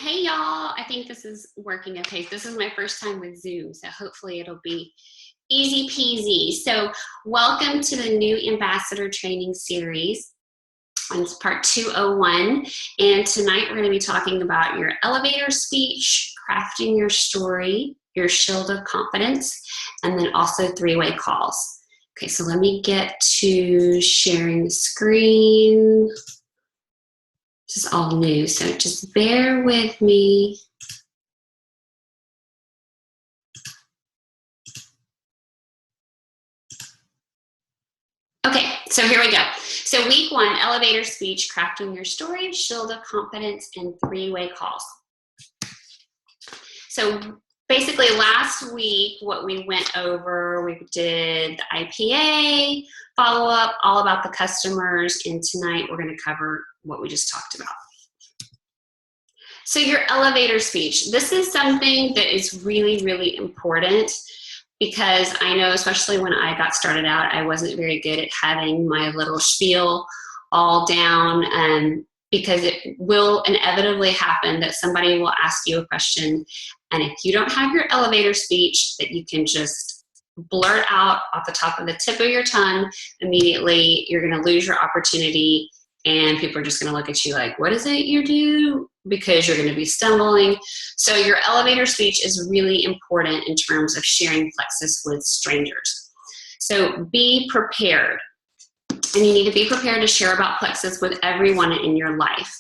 Hey y'all, I think this is working okay. This is my first time with Zoom, so hopefully it'll be easy peasy. So welcome to the new Ambassador Training Series. It's part 201, and tonight we're going to be talking about your elevator speech, crafting your story, your shield of confidence, and then also three-way calls. Okay, so let me get to sharing the screen. This is all new, so just bear with me. Okay, so here we go. So week one, elevator speech, crafting your story, shield of confidence, and three-way calls. So basically last week, what we went over, we did the IPA, follow-up, all about the customers, and tonight we're going to cover what we just talked about. So your elevator speech, this is something that is really, really important because I know, especially when I got started out, I wasn't very good at having my little spiel all down because it will inevitably happen that somebody will ask you a question, and if you don't have your elevator speech that you can just blurt out off the top of the tip of your tongue immediately, you're going to lose your opportunity. And people are just going to look at you like, what is it you do? Because you're going to be stumbling. So your elevator speech is really important in terms of sharing Plexus with strangers. So be prepared. And you need to be prepared to share about Plexus with everyone in your life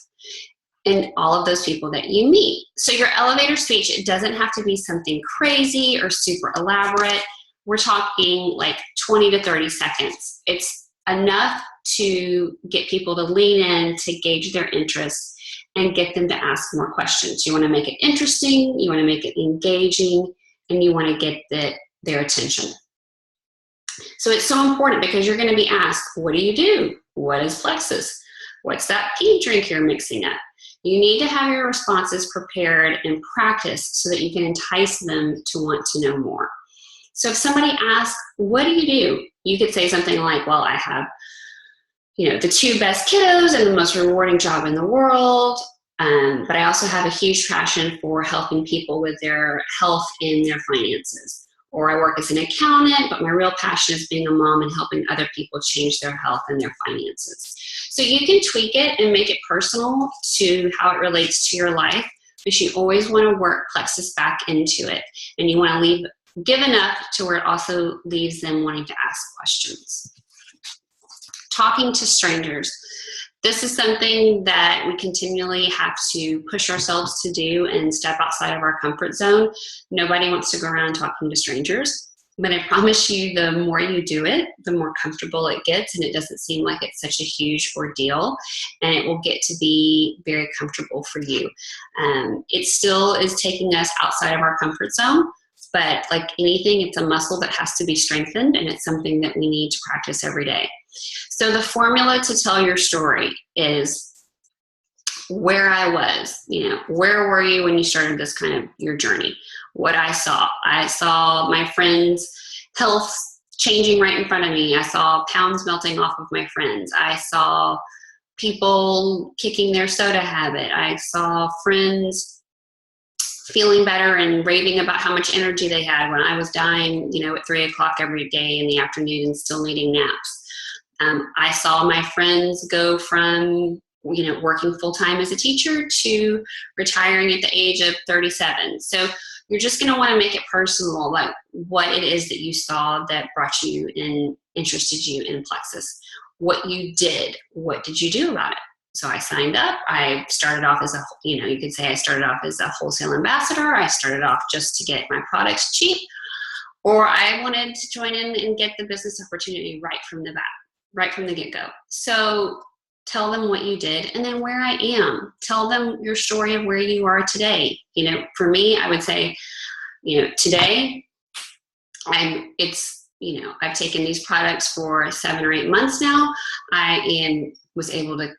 and all of those people that you meet. So your elevator speech, it doesn't have to be something crazy or super elaborate. We're talking like 20 to 30 seconds. It's enough to get people to lean in, to gauge their interest, and get them to ask more questions. You want to make it interesting, you want to make it engaging, and you want to get their attention. So it's so important because you're going to be asked, what do you do? What is Plexus? What's that pea drink you're mixing up? You need to have your responses prepared and practiced so that you can entice them to want to know more. So if somebody asks, what do you do? You could say something like, well, I have the two best kiddos and the most rewarding job in the world, but I also have a huge passion for helping people with their health and their finances. Or I work as an accountant, but my real passion is being a mom and helping other people change their health and their finances. So you can tweak it and make it personal to how it relates to your life, but you always want to work Plexus back into it. And you want to give enough to where it also leaves them wanting to ask questions. Talking to strangers. This is something that we continually have to push ourselves to do and step outside of our comfort zone. Nobody wants to go around talking to strangers, but I promise you the more you do it, the more comfortable it gets, and it doesn't seem like it's such a huge ordeal, and it will get to be very comfortable for you. It still is taking us outside of our comfort zone, but like anything, it's a muscle that has to be strengthened, and it's something that we need to practice every day. So the formula to tell your story is where I was, where were you when you started this kind of your journey? What I saw my friends' health changing right in front of me. I saw pounds melting off of my friends. I saw people kicking their soda habit. I saw friends feeling better and raving about how much energy they had when I was dying, at 3 o'clock every day in the afternoon and still needing naps. I saw my friends go from, working full-time as a teacher to retiring at the age of 37. So you're just going to want to make it personal, like what it is that you saw that brought you and interested you in Plexus. What you did, what did you do about it? So I signed up. I started off as you could say I started off as a wholesale ambassador. I started off just to get my products cheap, or I wanted to join in and get the business opportunity right from the get-go. So tell them what you did and then where I am. Tell them your story of where you are today. For me, I would say, today I've taken these products for 7 or 8 months now. I was able to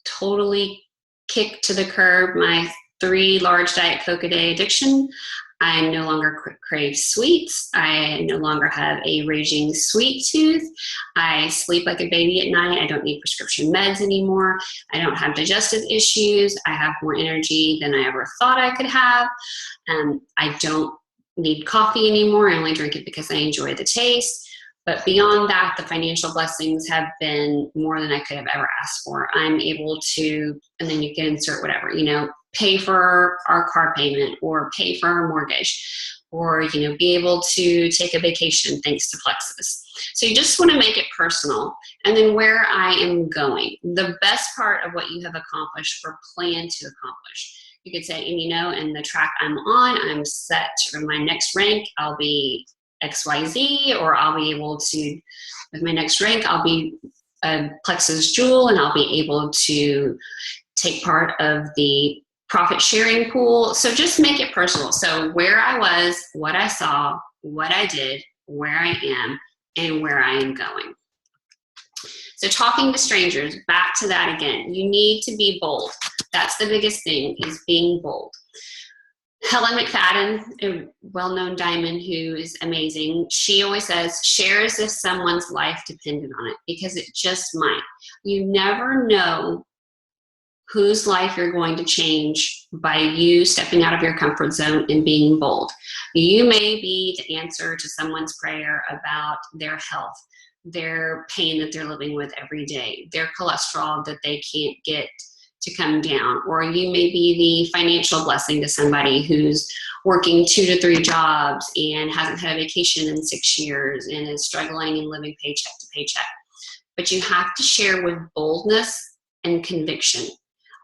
totally kick to the curb my 3 large Diet Coke a day addiction. I no longer crave sweets. I no longer have a raging sweet tooth. I sleep like a baby at night. I don't need prescription meds anymore. I don't have digestive issues. I have more energy than I ever thought I could have. I don't need coffee anymore. I only drink it because I enjoy the taste. But beyond that, the financial blessings have been more than I could have ever asked for. I'm able to, and then you can insert whatever, pay for our car payment or pay for our mortgage, or, be able to take a vacation thanks to Plexus. So you just want to make it personal. And then where I am going, the best part of what you have accomplished or plan to accomplish. You could say, and in the track I'm on, I'm set for my next rank. I'll be XYZ, or I'll be able to, with my next rank, I'll be a Plexus Jewel, and I'll be able to take part of the profit sharing pool. So just make it personal. So where I was, what I saw, what I did, where I am, and where I am going. So talking to strangers, back to that again, you need to be bold. That's the biggest thing, is being bold. Helen McFadden, a well-known diamond who is amazing, she always says, share as if someone's life depended on it, because it just might. You never know whose life you're going to change by you stepping out of your comfort zone and being bold. You may be the answer to someone's prayer about their health, their pain that they're living with every day, their cholesterol that they can't get to come down, or you may be the financial blessing to somebody who's working 2 to 3 jobs and hasn't had a vacation in 6 years and is struggling and living paycheck to paycheck. But you have to share with boldness and conviction.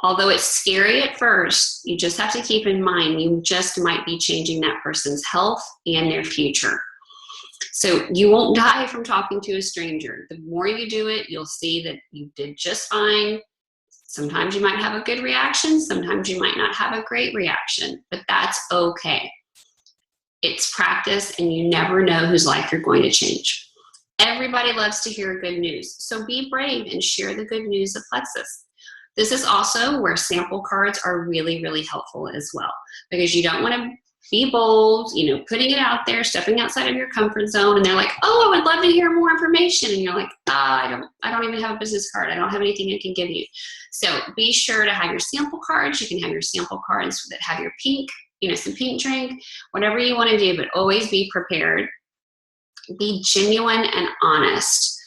Although it's scary at first, you just have to keep in mind you just might be changing that person's health and their future. So you won't die from talking to a stranger. The more you do it, you'll see that you did just fine. Sometimes you might have a good reaction. Sometimes you might not have a great reaction, but that's okay. It's practice, and you never know whose life you're going to change. Everybody loves to hear good news. So be brave and share the good news of Plexus. This is also where sample cards are really, really helpful as well, because you don't want to be bold, putting it out there, stepping outside of your comfort zone, and they're like, oh, I would love to hear more information. And you're like, I don't even have a business card. I don't have anything I can give you. So be sure to have your sample cards. You can have your sample cards that have your pink, some pink drink, whatever you want to do, but always be prepared. Be genuine and honest.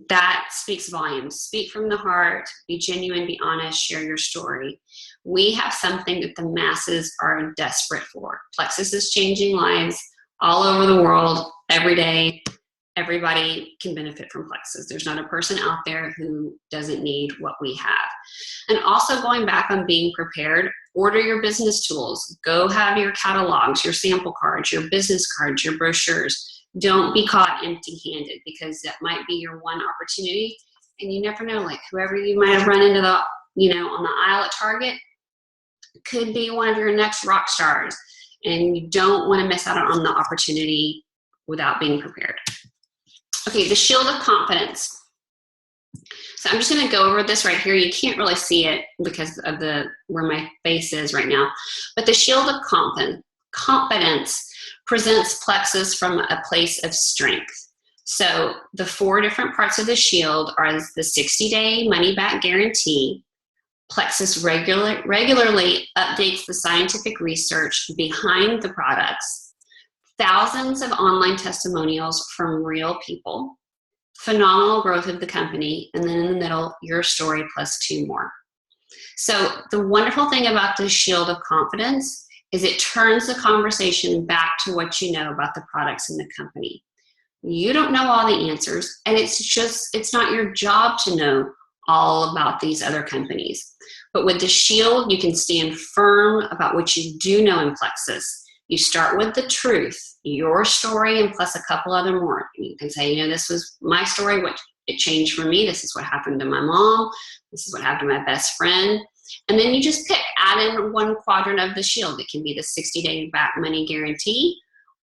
That speaks volumes. Speak from the heart, be genuine, be honest, share your story. We have something that the masses are desperate for. Plexus is changing lives all over the world every day. Everybody can benefit from Plexus. There's not a person out there who doesn't need what we have. And also going back on being prepared, order your business tools. Go have your catalogs, your sample cards, your business cards, your brochures. Don't be caught empty-handed, because that might be your one opportunity, and you never know, like whoever you might have run into on the aisle at Target could be one of your next rock stars, and you don't want to miss out on the opportunity without being prepared. Okay, the shield of confidence. So I'm just going to go over this right here. You can't really see it because of where my face is right now, but the shield of confidence presents Plexus from a place of strength. So the 4 different parts of the shield are the 60-day money-back guarantee. Plexus regularly updates the scientific research behind the products, thousands of online testimonials from real people, phenomenal growth of the company, and then in the middle, your story plus 2 more. So the wonderful thing about the shield of confidence is it turns the conversation back to what you know about the products in the company. You don't know all the answers, and it's not your job to know all about these other companies. But with the shield, you can stand firm about what you do know in Plexus. You start with the truth, your story, and plus a couple other more. You can say, this was my story, what it changed for me. This is what happened to my mom. This is what happened to my best friend. And then you just add in one quadrant of the shield. It can be the 60-day back money guarantee,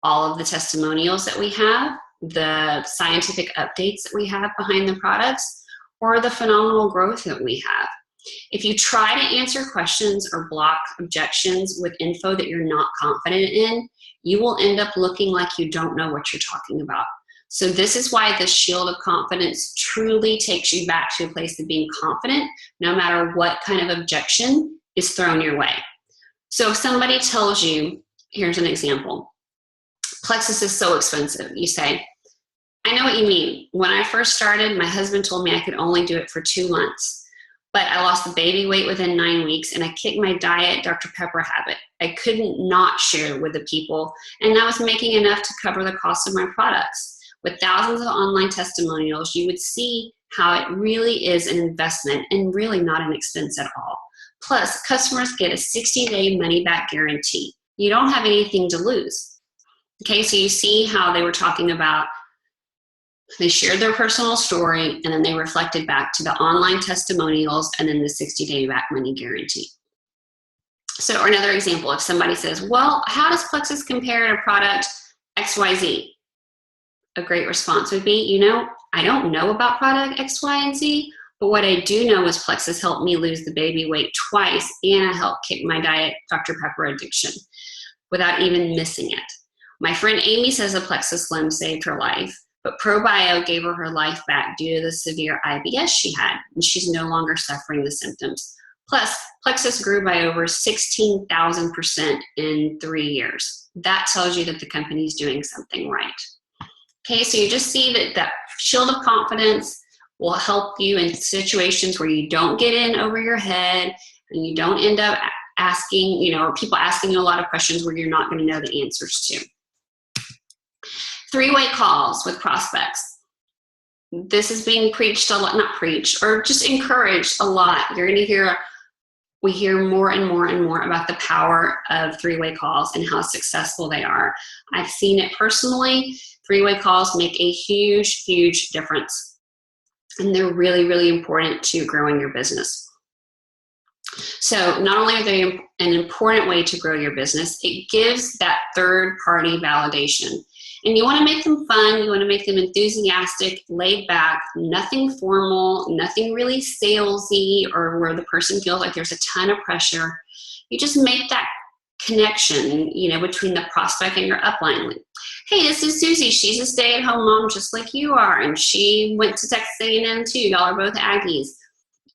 all of the testimonials that we have, the scientific updates that we have behind the products, or the phenomenal growth that we have. If you try to answer questions or block objections with info that you're not confident in, you will end up looking like you don't know what you're talking about. So this is why the shield of confidence truly takes you back to a place of being confident, no matter what kind of objection is thrown your way. So if somebody tells you, here's an example, Plexus is so expensive, you say, I know what you mean. When I first started, my husband told me I could only do it for 2 months. But I lost the baby weight within 9 weeks, and I kicked my diet Dr. Pepper habit. I couldn't not share it with the people, and I was making enough to cover the cost of my products. With thousands of online testimonials, you would see how it really is an investment and really not an expense at all. Plus, customers get a 60-day money-back guarantee. You don't have anything to lose. Okay, so you see how they were talking about, they shared their personal story, and then they reflected back to the online testimonials and then the 60-day back money guarantee. So another example, if somebody says, well, how does Plexus compare to product XYZ? A great response would be, you know, I don't know about product X, Y, and Z, but what I do know is Plexus helped me lose the baby weight twice, and I helped kick my diet Dr. Pepper addiction without even missing it. My friend Amy says a Plexus Slim saved her life, but ProBio gave her life back due to the severe IBS she had, and she's no longer suffering the symptoms. Plus, Plexus grew by over 16,000% in 3 years. That tells you that the company's doing something right. Okay, so you just see that that shield of confidence will help you in situations where you don't get in over your head and you don't end up asking, you know, or people asking you a lot of questions where you're not going to know the answers to. 3-way calls with prospects. This is being preached a lot, not preached, or just encouraged a lot. You're going to hear, we hear more and more and more about the power of 3-way calls and how successful they are. I've seen it personally. 3-way calls make a huge, huge difference. And they're really, really important to growing your business. So not only are they an important way to grow your business, it gives that third-party validation. And you want to make them fun, you want to make them enthusiastic, laid back, nothing formal, nothing really salesy or where the person feels like there's a ton of pressure. You just make that connection, you know, between the prospect and your upline. Like, hey, this is Susie. She's a stay-at-home mom just like you are, and she went to Texas A&M too. Y'all are both Aggies.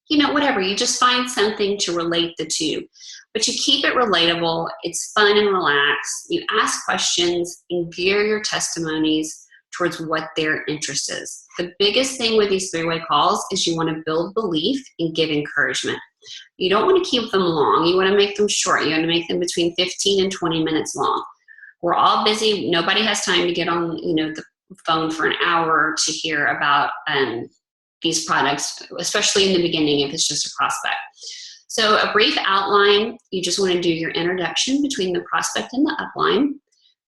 You know, whatever. You just find something to relate the two. But you keep it relatable, it's fun and relaxed. You ask questions and gear your testimonies towards what their interest is. The biggest thing with these 3-way calls is you want to build belief and give encouragement. You don't want to keep them long. You want to make them short. You want to make them between 15 and 20 minutes long. We're all busy. Nobody has time to get on, you know, the phone for an hour to hear about these products, especially in the beginning if it's just a prospect. So a brief outline, you just want to do your introduction between the prospect and the upline.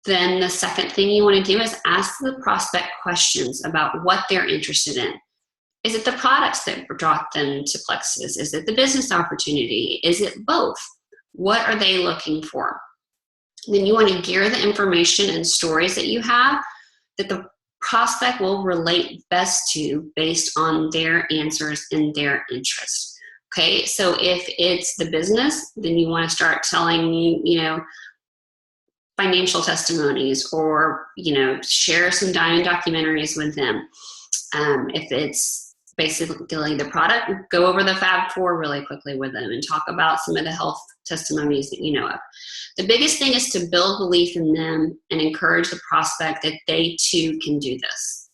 Then the second thing you want to do is ask the prospect questions about what they're interested in. Is it the products that brought them to Plexus? Is it the business opportunity? Is it both? What are they looking for? Then you want to gear the information and stories that you have that the prospect will relate best to based on their answers and their interests. Okay, so if it's the business, then you want to start telling, you know, financial testimonies or, you know, share some diamond documentaries with them. If it's basically the product, go over the Fab Four really quickly with them and talk about some of the health testimonies that you know of. The biggest thing is to build belief in them and encourage the prospect that they too can do this.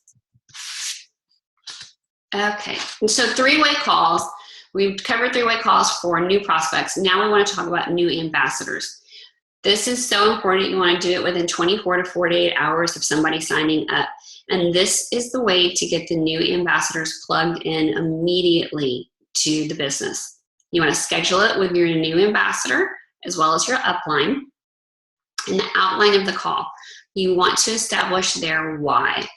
Okay, and so 3-way calls. We've covered 3-way calls for new prospects. Now we want to talk about new ambassadors. This is so important. You want to do it within 24 to 48 hours of somebody signing up. And this is the way to get the new ambassadors plugged in immediately to the business. You want to schedule it with your new ambassador as well as your upline. In the outline of the call, you want to establish their why.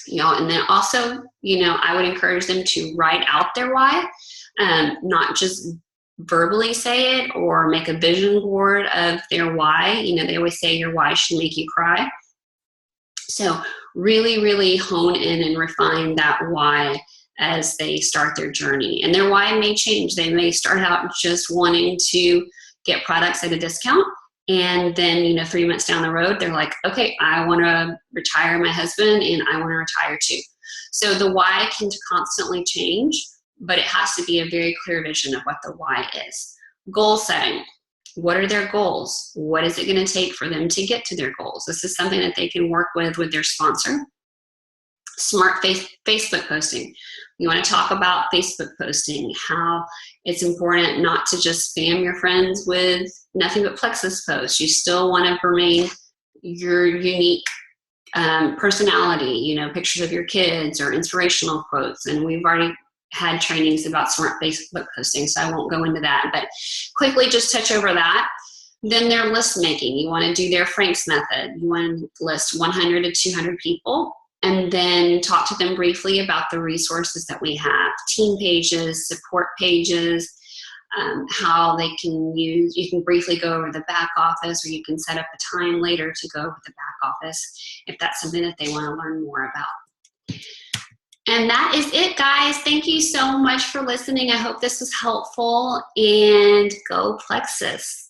You know, and then also, you know, I would encourage them to write out their why, not just verbally say it or make a vision board of their why. You know, they always say your why should make you cry. So really, really hone in and refine that why as they start their journey. And their why may change. They may start out just wanting to get products at a discount. And then, 3 months down the road, they're like, okay, I want to retire my husband and I want to retire too. So the why can constantly change, but it has to be a very clear vision of what the why is. Goal setting. What are their goals? What is it going to take for them to get to their goals? This is something that they can work with their sponsor. Smart Facebook posting. You want to talk about Facebook posting, how it's important not to just spam your friends with nothing but Plexus posts. You still want to remain your unique personality, pictures of your kids or inspirational quotes. And we've already had trainings about smart Facebook posting, so I won't go into that, but quickly just touch over that. Then their list making. You want to do their Frank's method. You want to list 100 to 200 people and then talk to them briefly about the resources that we have, team pages, support pages, how they can use. You can briefly go over the back office, or you can set up a time later to go over the back office if that's something that they want to learn more about. And that is it, guys. Thank you so much for listening. I hope this was helpful, and go Plexus.